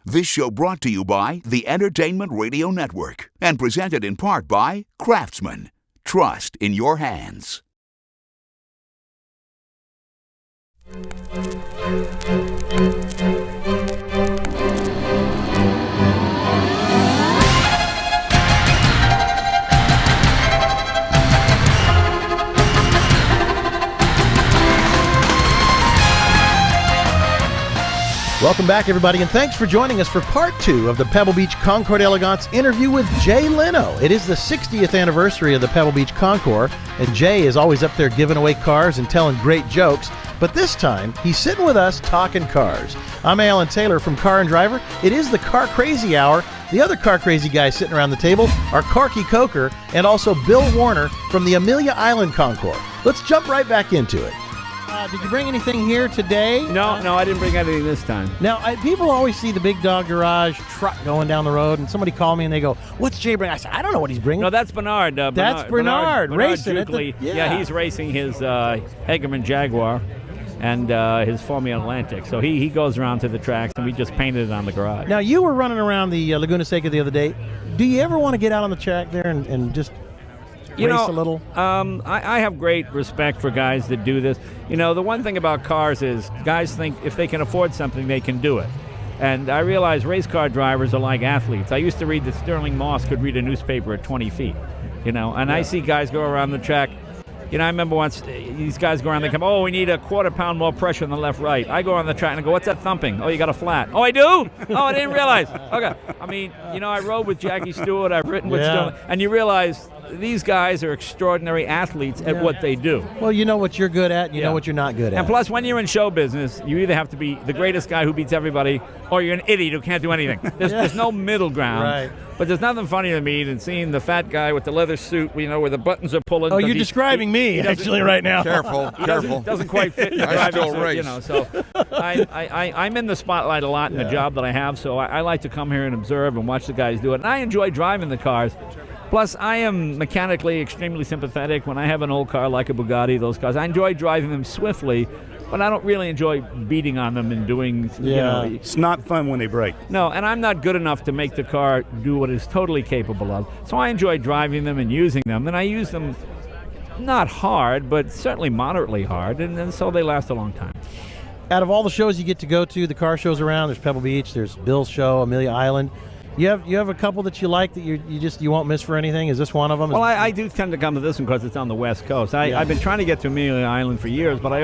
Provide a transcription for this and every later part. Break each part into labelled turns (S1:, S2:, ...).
S1: This show brought to you by the Entertainment Radio Network and presented in part by Craftsman. Trust in your hands.
S2: Welcome back, everybody, and thanks for joining us for part 2 of the Pebble Beach Concours d'Elegance interview with Jay Leno. It is the 60th anniversary of the Pebble Beach Concours, and Jay is always up there giving away cars and telling great jokes, but this time, he's sitting with us talking cars. I'm Alan Taylor from Car and Driver. It is the Car Crazy Hour. The other car crazy guys sitting around the table are Corky Coker and also Bill Warner from the Amelia Island Concours. Let's jump right back into it. Did you bring anything here today?
S3: No, I didn't bring anything this time.
S2: Now, people always see the Big Dog Garage truck going down the road, and somebody called me and they go, "What's Jay bringing?" I said, "I don't know what he's bringing."
S3: No, that's Bernard.
S2: That's Bernard racing it.
S3: Yeah, he's racing his Hagerman Jaguar and his Formula Atlantic. So he goes around to the tracks, and we just painted it on the garage.
S2: Now, you were running around the Laguna Seca the other day. Do you ever want to get out on the track there and just race a little?
S3: I have great respect for guys that do this. You know, the one thing about cars is guys think if they can afford something, they can do it. And I realize race car drivers are like athletes. I used to read that Sterling Moss could read a newspaper at 20 feet, and I see guys go around the track. I remember once these guys go around, they come, "Oh, we need a quarter-pound more pressure on the left-right." I go on the track and I go, "What's that thumping?" "Oh, you got a flat." "Oh, I do?" "Oh, I didn't realize." Okay. I mean, I rode with Jackie Stewart, I've written with Sterling, and you realize these guys are extraordinary athletes at what they do.
S2: Well, you know what you're good at, you know what you're not good at.
S3: And plus, when you're in show business, you either have to be the greatest guy who beats everybody, or you're an idiot who can't do anything. There's no middle ground.
S2: Right.
S3: But there's nothing funnier to me than seeing the fat guy with the leather suit, where the buttons are pulling.
S2: Oh, you're describing me, actually, right now.
S4: Careful.
S3: Doesn't quite fit in the
S4: I
S3: driving
S4: still
S3: suit,
S4: race.
S3: So I'm in the spotlight a lot in the job that I have, so I like to come here and observe and watch the guys do it. And I enjoy driving the cars. Plus, I am mechanically extremely sympathetic. When I have an old car like a Bugatti, those cars, I enjoy driving them swiftly, but I don't really enjoy beating on them and doing,
S5: It's not fun when they break.
S3: No, and I'm not good enough to make the car do what it's totally capable of. So I enjoy driving them and using them, and I use them not hard, but certainly moderately hard, and so they last a long time.
S2: Out of all the shows you get to go to, the car shows around, there's Pebble Beach, there's Bill's show, Amelia Island. You have a couple that you like that you won't miss for anything? Is this one of them?
S3: Well, I do tend to come to this one because it's on the West Coast. I've been trying to get to Amelia Island for years, but I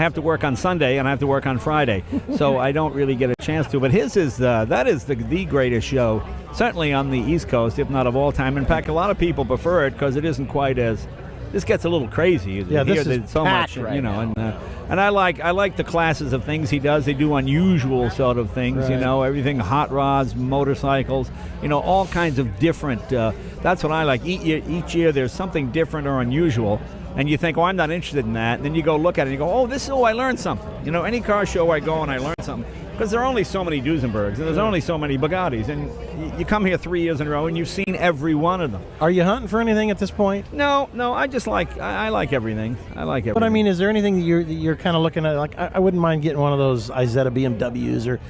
S3: have to work on Sunday and I have to work on Friday, so I don't really get a chance to. But his is that is the greatest show, certainly on the East Coast, if not of all time. In fact, a lot of people prefer it because it isn't quite as. This gets a little crazy.
S2: Yeah, this is
S3: so much,
S2: right now.
S3: And I like the classes of things he does. They do unusual sort of things,
S2: Right.
S3: Everything hot rods, motorcycles, all kinds of different. That's what I like. Each year there's something different or unusual, and you think, "Oh, I'm not interested in that." And then you go look at it and you go, "Oh, I learned something." Any car show I go and I learn something. Because there are only so many Duesenbergs, and there's only so many Bugattis, and you come here 3 years in a row, and you've seen every one of them.
S2: Are you hunting for anything at this point?
S3: No, I just I like everything. I like everything.
S2: But I mean, is there anything that you're kind of looking at? Like, I wouldn't mind getting one of those Isetta BMWs, or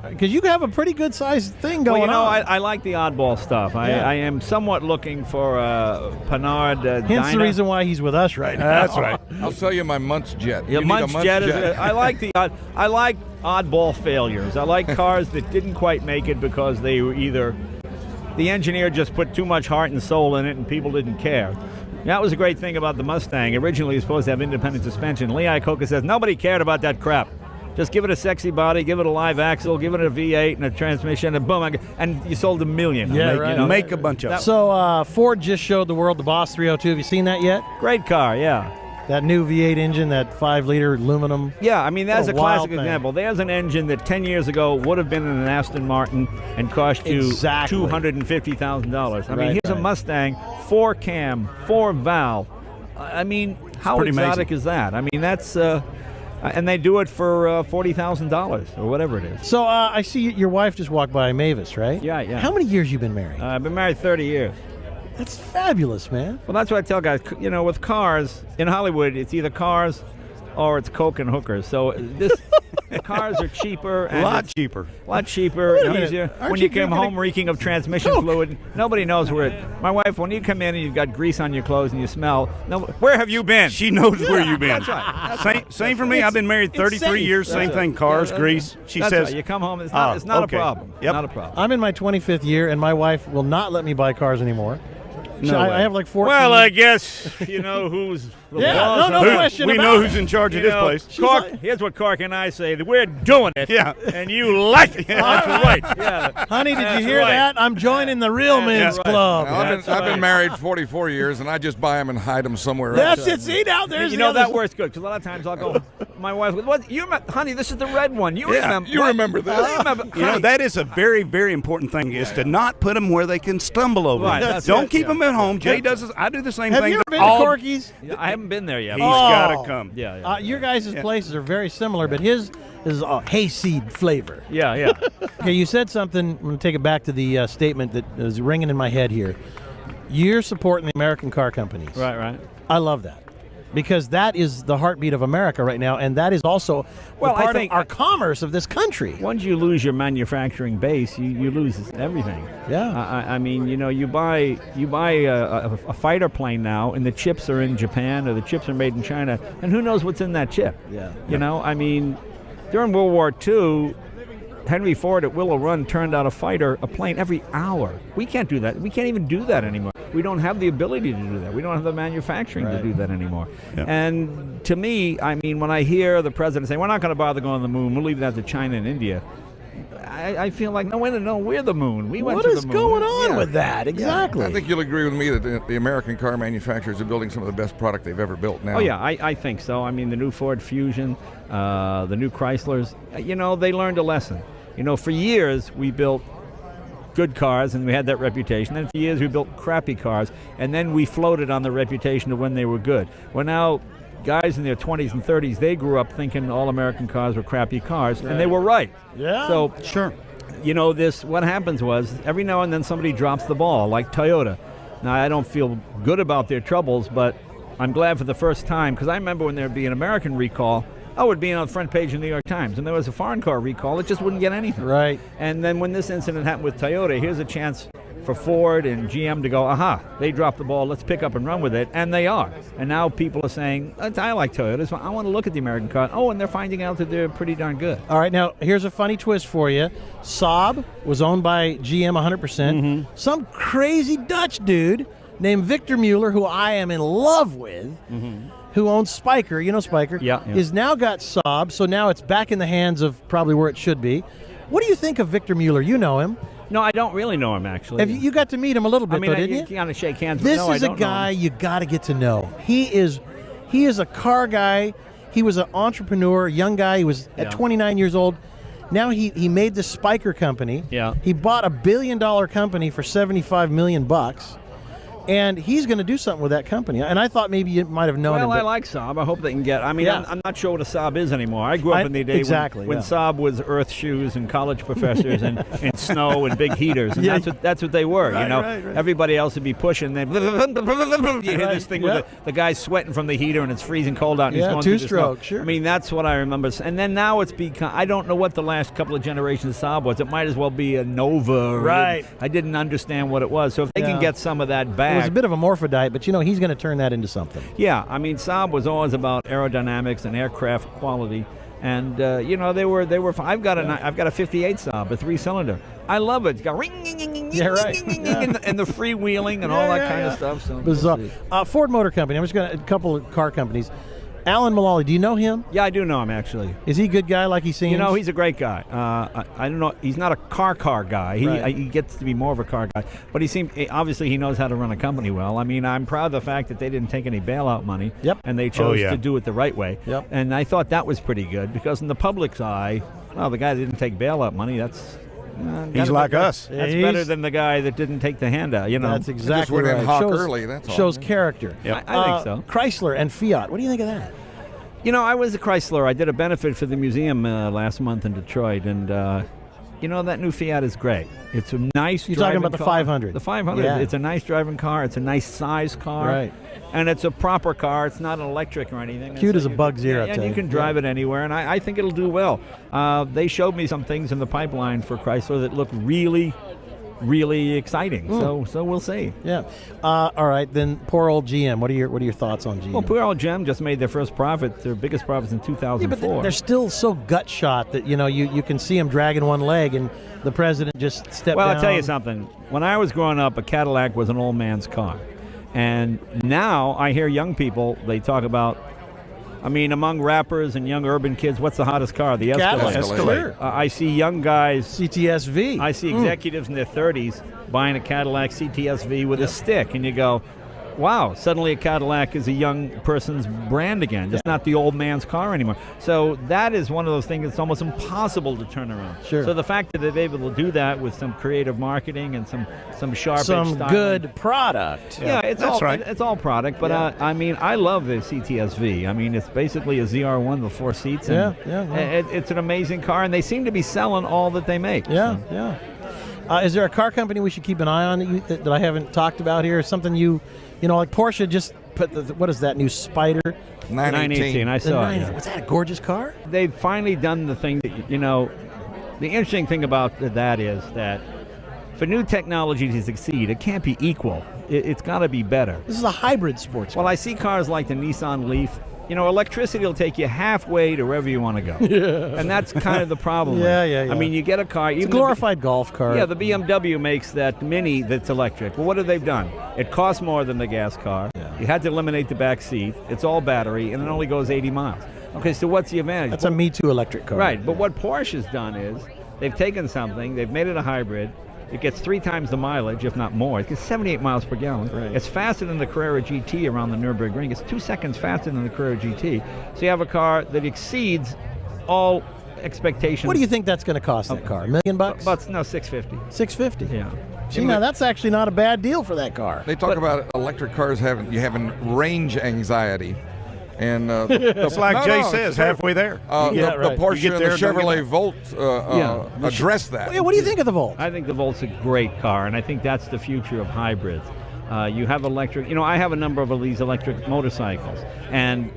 S2: because you have a pretty good sized thing going on.
S3: I like the oddball stuff. I am somewhat looking for a Panhard.
S2: Hence
S3: Dyna.
S2: the reason why he's with us right now.
S5: That's right.
S4: I'll sell you my Muntz jet.
S3: Yeah,
S4: You need a
S3: Muntz jet is.
S4: jet.
S3: I like oddball failures. I like cars that didn't quite make it because they were either the engineer just put too much heart and soul in it and people didn't care. That was a great thing about the Mustang. Originally, it was supposed to have independent suspension. Lee Iacocca says nobody cared about that crap. Just give it a sexy body, give it a live axle, give it a V8 and a transmission, and boom, and you sold 1 million.
S2: Yeah, right.
S5: Make a bunch of them.
S2: So Ford just showed the world the Boss 302. Have you seen that yet?
S3: Great car, yeah.
S2: That new V8 engine, that 5-liter aluminum.
S3: Yeah, I mean, that's a
S2: wild
S3: classic
S2: thing.
S3: example. There's an engine that 10 years ago would have been in an Aston Martin and cost you
S2: Exactly.
S3: $250,000. I mean,
S2: Right,
S3: here's a Mustang, 4-cam, 4-valve. I mean, how
S5: pretty
S3: exotic
S5: amazing.
S3: is that? I mean, that's... and they do it for $40,000 or whatever it is.
S2: So I see your wife just walked by, Mavis, right?
S3: Yeah.
S2: How many years you been married?
S3: I've been married 30 years.
S2: That's fabulous, man.
S3: Well, that's what I tell guys. With cars, in Hollywood, it's either cars or it's Coke and hookers. So the cars are cheaper.
S5: A lot cheaper.
S3: A lot cheaper and
S2: minute.
S3: easier.
S2: Aren't
S3: When
S2: you
S3: you come
S2: drinking
S3: home reeking of transmission fluid, nobody knows where it. My wife, when you come in and you've got grease on your clothes and you smell, where have you been?
S5: She knows where you've been.
S3: That's right.
S5: Same for me. I've been married 33 years. Same thing. Cars, grease. She
S3: That's
S5: says.
S3: right. You come home, it's not
S5: okay.
S3: a problem.
S5: Yep.
S3: Not a problem.
S2: I'm in my 25th year, and my wife will not let me buy cars anymore.
S5: No
S2: I
S5: way.
S2: have like 14.
S3: Well, I guess you know who's the
S2: Yeah,
S3: boss.
S2: no question
S5: We
S2: about
S5: know
S2: it.
S5: who's in charge of
S3: You
S5: this
S3: know,
S5: place.
S3: Cork,
S2: like-
S3: here's what Cork and I say: that we're doing it,
S5: Yeah.
S3: and you like it. That's right. Yeah.
S2: Honey, did
S3: That's
S2: you hear
S3: right.
S2: that? I'm joining the real men's
S3: right.
S2: club.
S4: Now,
S3: That's
S4: I've
S3: right.
S4: been married 44 years, and I just buy them and hide them somewhere
S2: That's
S4: else.
S2: it. See, now there's
S3: You
S2: the
S3: know
S2: other
S3: that works good because a lot of times I'll go. My wife goes, "What? You remember, honey? This is the red one. You remember?
S4: you
S3: what?
S4: remember this.
S3: I remember.
S5: You know,
S3: Honey,
S5: that is a very, very important thing, is to not put them where they can stumble over.
S3: Right,
S5: them.
S3: that's
S5: Don't
S3: it,
S5: keep
S3: yeah.
S5: them at home. Jay does this. I do the same
S2: Have
S5: thing.
S2: you ever
S5: but
S2: been to
S5: all-
S2: Corky's?
S3: I haven't been there yet.
S5: He's
S3: but-
S5: got to come.
S3: Yeah, yeah.
S2: Your guys' places are very similar, but his is hayseed flavor.
S3: Yeah, yeah.
S2: Okay, you said something. I'm going to take it back to the statement that is ringing in my head here. You're supporting the American car companies.
S3: Right, right.
S2: I love that. Because that is the heartbeat of America right now, and that is also
S3: Well, I
S2: part
S3: think-
S2: of our commerce of this country.
S3: Once you lose your manufacturing base, you lose everything.
S2: Yeah.
S3: I mean, you know, you buy a fighter plane now, and the chips are in Japan or the chips are made in China, and who knows what's in that chip?
S2: Yeah.
S3: You know, I mean, during World War II, Henry Ford at Willow Run turned out a plane every hour. We can't do that. We can't even do that anymore. We don't have the ability to do that. We don't have the manufacturing to do that anymore.
S5: Yeah.
S3: And to me, I mean, when I hear the president say, we're not going to bother going to the moon, we'll leave that to China and India, I feel like, no, we're the moon. We went
S2: What
S3: to
S2: is
S3: the moon.
S2: going on
S3: Yeah.
S2: with that? Exactly.
S4: I think you'll agree with me that the American car manufacturers are building some of the best product they've ever built now.
S3: Oh, yeah, I think so. I mean, the new Ford Fusion, the new Chryslers, you know, they learned a lesson. You know, for years we built good cars and we had that reputation. And for years we built crappy cars, and then we floated on the reputation of when they were good. Well, now guys in their 20s and 30s, they grew up thinking all American cars were crappy cars, and they were right.
S2: Yeah.
S3: So,
S5: Sure.
S3: you know, what happens was every now and then somebody drops the ball, like Toyota. Now, I don't feel good about their troubles, but I'm glad for the first time, because I remember when there would be an American recall, it would be on the front page of the New York Times. And there was a foreign car recall, it just wouldn't get anything.
S2: Right.
S3: And then when this incident happened with Toyota, here's a chance for Ford and GM to go, aha, they dropped the ball, let's pick up and run with it. And they are. And now people are saying, I like Toyotas, I want to look at the American car. Oh, and they're finding out that they're pretty darn good.
S2: All right, now here's a funny twist for you. Saab was owned by GM 100%. Some crazy Dutch dude named Victor Mueller, who I am in love with, who owns Spiker, you know Spiker,
S3: Yeah.
S2: is now got Saab, so now it's back in the hands of probably where it should be. What do you think of Victor Mueller? You know him.
S3: No, I don't really know him, actually.
S2: Have you got to meet him a little bit,
S3: I mean,
S2: though, didn't you?
S3: kind of shake hands.
S2: This
S3: but no,
S2: is
S3: I
S2: a
S3: don't know
S2: guy
S3: him.
S2: you got to get to know. He is a car guy. He was an entrepreneur, young guy. He was at
S3: Yeah.
S2: 29 years old. Now he made the Spiker company.
S3: Yeah.
S2: He bought $1 billion company for $75 million. And he's going to do something with that company. And I thought maybe you might have known him.
S3: Well, I
S2: but-
S3: like Saab. I hope they can get. I mean,
S2: Yeah.
S3: I'm not sure what a Saab is anymore. I grew up in the day
S2: exactly,
S3: when
S2: yeah.
S3: Saab was earth shoes and college professors and snow and big heaters, and
S2: Yeah.
S3: that's what they were.
S2: Right,
S3: you know,
S2: right.
S3: everybody else would be pushing. Then you hear this thing
S2: yeah.
S3: with the guy sweating from the heater and it's freezing cold out. And
S2: Yeah,
S3: he's going through the
S2: two-stroke,
S3: snow.
S2: sure.
S3: I mean, that's what I remember. And then now it's become. I don't know what the last couple of generations of Saab was. It might as well be a Nova.
S2: Right.
S3: I didn't understand what it was. So if they
S2: Yeah.
S3: can get some of that
S2: It was
S3: back.
S2: a bit of a morphodite, but he's going to turn that into something.
S3: Yeah, I mean, Saab was always about aerodynamics and aircraft quality, and you know they were. I've got a '58 Saab, a 3-cylinder. I love it. It's got ring,
S2: Yeah, right.
S3: and the freewheeling and all that kind of stuff. So
S2: Bizarre.
S3: we'll see.
S2: Ford Motor Company. I'm just going to a couple of car companies. Alan Mulally, do you know him?
S3: Yeah, I do know him actually.
S2: Is he a good guy like he seems?
S3: You know, he's a great guy. I don't know. He's not a car guy. He gets to be more of a car guy. But obviously he knows how to run a company well. I mean, I'm proud of the fact that they didn't take any bailout money.
S2: Yep.
S3: And they chose
S5: yeah.
S3: to do it the right way.
S2: Yep.
S3: And I thought that was pretty good because in the public's eye, well, the guy that didn't take bailout money, that's...
S5: He's like us.
S3: That's
S2: He's-
S3: better than the guy that didn't take the handout, you know.
S2: That's exactly
S4: went in
S2: right.
S4: hawk early, that's all.
S2: Shows character.
S5: Yep.
S3: I think so.
S2: Chrysler and Fiat. What do you think of that?
S3: You know, I was a Chrysler. I did a benefit for the museum last month in Detroit, and You know, that new Fiat is great. It's a nice
S2: You're talking
S3: driving
S2: about the
S3: car.
S2: 500.
S3: The 500.
S2: Yeah.
S3: It's a nice driving car. It's a nice size car.
S2: Right.
S3: And it's a proper car. It's not an electric or anything.
S2: Cute
S3: And
S2: as a bug's ear, I'll
S3: And
S2: tell
S3: you
S2: you.
S3: can drive it anywhere, and I think it'll do well. They showed me some things in the pipeline for Chrysler that look really, really exciting. So we'll see.
S2: Yeah. All right, then poor old GM. What are your thoughts on GM?
S3: Well, poor old GM just made their first profit, their biggest profits in 2004.
S2: Yeah, but they're still so gut shot that you can see them dragging one leg, and the president just stepped down.
S3: Well, I'll tell you something. When I was growing up, a Cadillac was an old man's car. And now I hear young people, they talk about, among rappers and young urban kids, what's the hottest car? The Escalade.
S2: Escalade.
S3: I see young guys,
S2: CTSV.
S3: I see executives in their 30s buying a Cadillac CTSV with a stick, and you go, wow, suddenly a Cadillac is a young person's brand again. It's not the old man's car anymore. So that is one of those things that's almost impossible to turn around.
S2: Sure.
S3: So the fact that they're able to do that with some creative marketing and some sharp edge
S2: some
S3: styling.
S2: good product.
S3: Yeah, it's
S5: That's
S3: all
S5: right.
S3: It's all product, but I love the CTSV. It's basically a ZR1 with 4 seats. And it's an amazing car, and they seem to be selling all that they make.
S2: Yeah,
S3: So.
S2: yeah. Is there a car company we should keep an eye on that I haven't talked about here? Something like Porsche just put what is that new Spider?
S4: 918.
S3: I saw it. yeah.
S2: Was that a gorgeous car?
S3: They've finally done the thing that, the interesting thing about that is that for new technology to succeed, it can't be equal. It's got to be better.
S2: This is a hybrid sports car.
S3: Well, I see cars like the Nissan Leaf. Electricity will take you halfway to wherever you want to go. Yeah. And that's kind of the problem.
S2: Yeah.
S3: You get a car.
S2: It's a glorified golf car.
S3: Yeah, the BMW makes that Mini that's electric. Well, what have they done? It costs more than the gas car.
S2: Yeah.
S3: You had to eliminate the back seat. It's all battery, and it only goes 80 miles. Okay, so what's the advantage?
S2: That's a Me Too electric car.
S3: Right, but what Porsche has done is they've taken something, they've made it a hybrid. It gets 3 times the mileage, if not more. It gets 78 miles per gallon.
S2: Right.
S3: It's faster than the Carrera GT around the Nürburgring. It's 2 seconds faster than the Carrera GT. So you have a car that exceeds all expectations.
S2: What do you think that's going to cost that car? $1 million?
S3: But no, $650.
S2: $650.
S3: Yeah.
S2: See, now that's actually not a bad deal for that car.
S4: They talk about electric cars having range anxiety. And
S5: It's like Jay says, halfway there.
S2: Yeah, right.
S4: The Porsche
S5: You get
S4: and
S5: there,
S4: the
S5: don't get
S4: Chevrolet Volt address that.
S2: Yeah, what do you think of the Volt?
S3: I think the Volt's a great car, and I think that's the future of hybrids. You have electric. I have a number of these electric motorcycles, and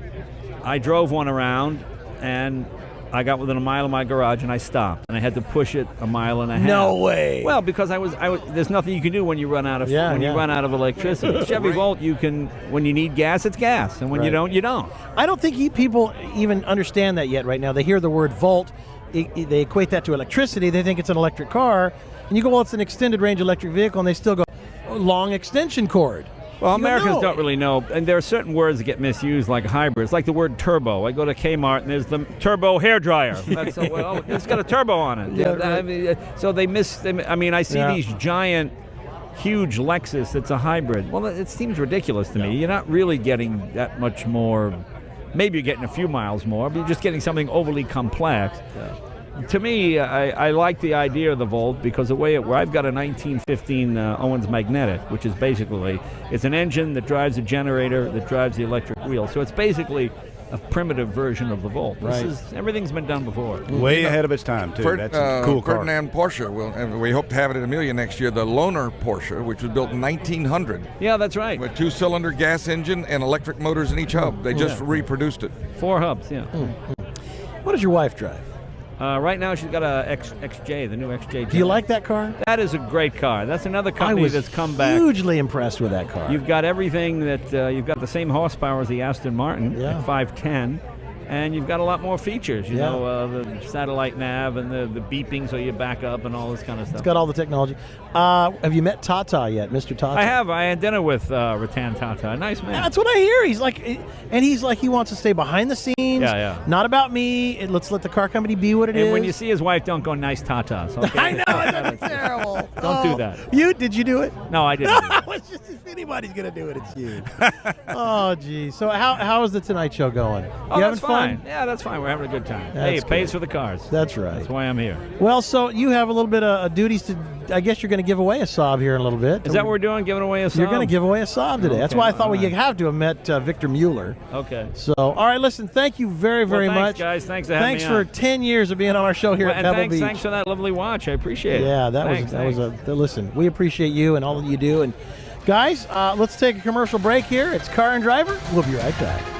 S3: I drove one around, and I got within a mile of my garage, and I stopped, and I had to push it a mile and a half.
S2: No way.
S3: Well, because I was. There's nothing you can do when you run out of
S2: you
S3: run out of electricity. Chevy Volt, you can. When you need gas, it's gas, and when you don't, you don't.
S2: I don't think people even understand that yet right now. They hear the word Volt, they equate that to electricity. They think it's an electric car. And you go, well, it's an extended range electric vehicle, and they still go, long extension cord.
S3: Well,
S2: You go,
S3: Americans
S2: no.
S3: don't really know, and there are certain words that get misused, like hybrids, like the word turbo. I go to Kmart, and there's the turbo hairdryer. That's it's got a turbo on it.
S2: Yeah, right.
S3: So they miss. I see these giant, huge Lexus that's a hybrid. Well, it seems ridiculous to me. You're not really getting that much more. Maybe you're getting a few miles more, but you're just getting something overly complex. To me, I like the idea of the Volt because the way where I've got a 1915 Owens Magnetic, which is basically, it's an engine that drives a generator that drives the electric wheel. So it's basically a primitive version of the Volt.
S2: Right.
S3: Everything's been done before.
S5: Way ahead of its time, too. That's a cool car.
S4: Ferdinand Porsche, and we hope to have it at Amelia next year, the Loner Porsche, which was built in 1900.
S3: Yeah, that's right.
S4: With 2-cylinder gas engine and electric motors in each hub. They just reproduced it.
S3: 4 hubs, yeah.
S2: What does your wife drive?
S3: Right now she's got a XJ, the new XJ.
S2: Do you like that car?
S3: That is a great car. That's another
S2: I
S3: company
S2: was
S3: that's come back.
S2: hugely impressed with that car.
S3: You've got everything that you've got the same horsepower as the Aston Martin at 510, and you've got a lot more features. You know, the satellite nav and the beeping, so you back up and all this kind of stuff.
S2: It's got all the technology. Have you met Tata yet, Mr. Tata?
S3: I have. I had dinner with Ratan Tata. A nice man.
S2: That's what I hear. He's like, he wants to stay behind the scenes.
S3: Yeah.
S2: Not about me. Let's let the car company be what it is.
S3: And when you see his wife, don't go nice tatas. Okay?
S2: I know, that's terrible.
S3: Don't do that.
S2: Did you do it?
S3: No, I didn't. do that.
S2: It's just, if anybody's gonna do it, it's you. Oh, geez. So how is the Tonight Show going?
S3: Oh,
S2: you
S3: that's
S2: having fun?
S3: fine. Yeah, that's fine. We're having a good time.
S2: That's
S3: Hey, it pays
S2: good.
S3: for the cars.
S2: That's right.
S3: That's why I'm here.
S2: Well, so you have a little bit of duties to I guess you're going to give away a Saab here in a little bit.
S3: Is that what we're doing, giving away a Saab?
S2: You're going to give away a Saab today. That's
S3: Okay,
S2: why I thought
S3: all
S2: you
S3: right.
S2: have to have met Victor Mueller.
S3: Okay.
S2: So, all right, listen, thank you very, very
S3: Well,
S2: much.
S3: thanks, guys. Thanks for having
S2: Thanks
S3: me
S2: for
S3: on.
S2: 10 years of being on our show here
S3: Well,
S2: at
S3: and
S2: Pebble Beach.
S3: thanks for that lovely watch. I appreciate it.
S2: Yeah,
S3: Thanks.
S2: listen, we appreciate you and all that you do. And guys, let's take a commercial break here. It's Car and Driver. We'll be right back.